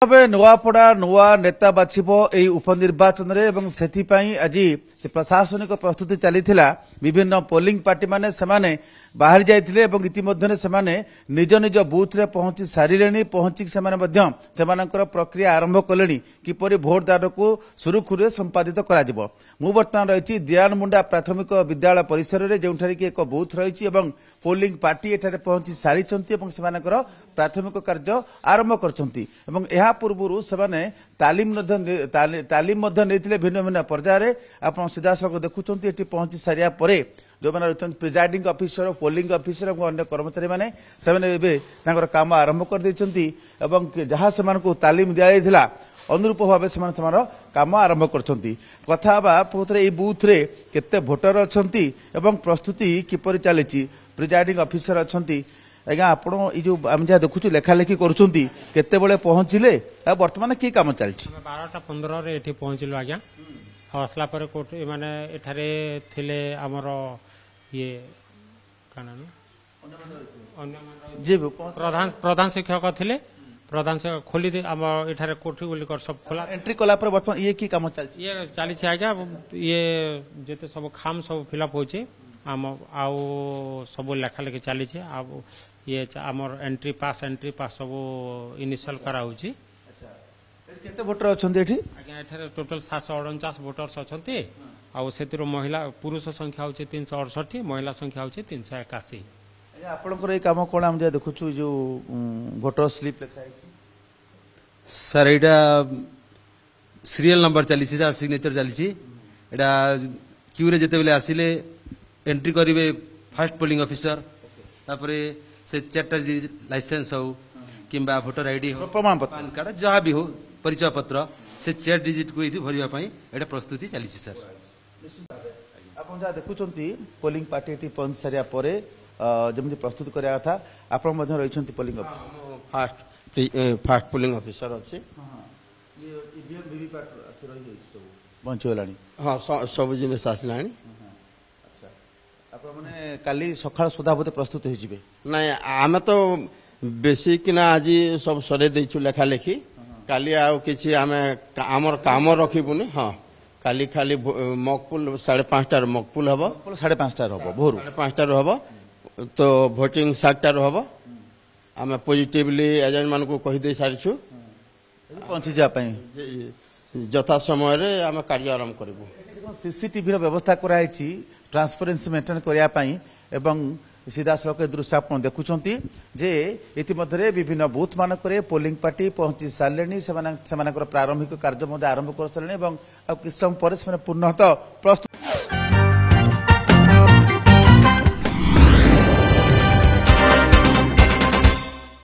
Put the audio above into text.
भावे नुआपड़ा नुआ नेता बाछिब एई उपनिर्वाचन रे एवं सेथिपाई आज प्रशासनिक प्रस्तुति चलीथिला विभिन्न पोलिंग पार्टी माने सेमाने बाहर जाइथिले एवं इतिमध्ये सेमाने निज निज बूथ रे पहुंची सारिलेनी पहुंची सेमाने मध्य सेमानकर प्रक्रिया आरंभ कलेनी किपरि भोटदान को सुरुखुरुरे संपादित करा जिवो। मु वर्तमान रहिछि दियान मुंडा प्राथमिक विद्यालय परिसर रे जेउठारे कि एक बूथ रहिछि एवं पोलिंग पार्टी एठारे पहुंची सारिछंती एवं सेमानकर प्राथमिक कार्य आरंभ करछंती एवं एहा पूर्वरु सेमाने तालीम भिन्न भिन्न पर्यायर आप सीधासख देखुं ये पहुंची सारिया परे जो मैंने रही प्रिजाइडिंग ऑफिसर पोलिंग ऑफिसर और अन्य कर्मचारी मैंने काम आरंभ कर जहाँ से तालीम दि जाइए अनुरूप भाव से काम आरंभ कर बूथ रे केते भोटर अच्छा प्रस्तुति किपर चली प्रिजाइडिंग ऑफिसर अच्छा आज्ञा आप आम जहाँ देखु लेखालेखि करते पहुंचले बर्तमान कि कम चलती 12:15 पहुंचलु आज्ञा आसला कोर्ट माने एठारे थिले आमर ये प्रधान शिक्षक थिले प्रधान शिक्षक खोली आम एठारे कोठी गुली कर सब खोला एंट्री कला पर बर्तमान ये की काम चलती ये चली आज्ञा ये जेते सब खाम सब फिलअप होचे आम आउ सब लेखालेखि चली ये आमर एंट्री पास सब इनिशियल कराउची। केते भोटर अछंती एठी आज्ञा एठारे टोटल 749 वोटर्स अछंती आउ सेतिर महिला पुरुष संख्या होचे 368 महिला संख्या होचे 381। आज्ञा आपनकर ए काम कोन हम जे देखुछु जो वोटर स्लिप लिखा है सर एटा सीरियल नंबर चली छि सिग्नेचर चली छि एटा क्यू रे जेते बेले आसिले एंट्री करिवे फर्स्ट पोलिंग ऑफिसर तापरे से चार्टर लाइसेंस हो किंबा वोटर आईडी हो प्रमाण पत्र पैन कार्ड जहाँ भी हो परिचय पत्र से 4 डिजिट को ये भरिया पाई एटा प्रस्तुति चली छि सर। आपन जा देखुचंती पोलिंग पार्टी एटी पहुंच सारिया परे जेमति प्रस्तुत करया था आपन मध्य रहिसंती polling officer first polling officer अछि ये ईवीएम वीवीपैट आसी रही सब पहुंच होलानी हां सब जिनिस आसलानी। आपने काली सकाळ सुधा बोते प्रस्तुत हो जिवे नहीं आमे तो बेसी किना आज सब सरे देछु लेखा लेखी काली आउ किछि आमे हमर काम रखिबुनी हां काली खाली मकपुल 5:30 मकपुल हबो 5:30 हबो भोर 5:30 हबो तो वोटिंग 7:00 हबो आमे पॉजिटिवली एजेंट मान को कहि दे सारिछु पहुंची जा पई जथा समय रे आमे कार्य आरंभ करबो। सीसीटीवी व्यवस्था कराई ट्रांसपेरेन्सी मेंटेन करने एवं सीधा सड़क दृश्य आप देखुंट जे इतिमध्य विभिन्न बूथ मानक पोलिंग पार्टी पहुंची सारे से प्रारंभिक कार्य आरंभ कर सारे किस समय पर पूर्णतः प्रस्तुत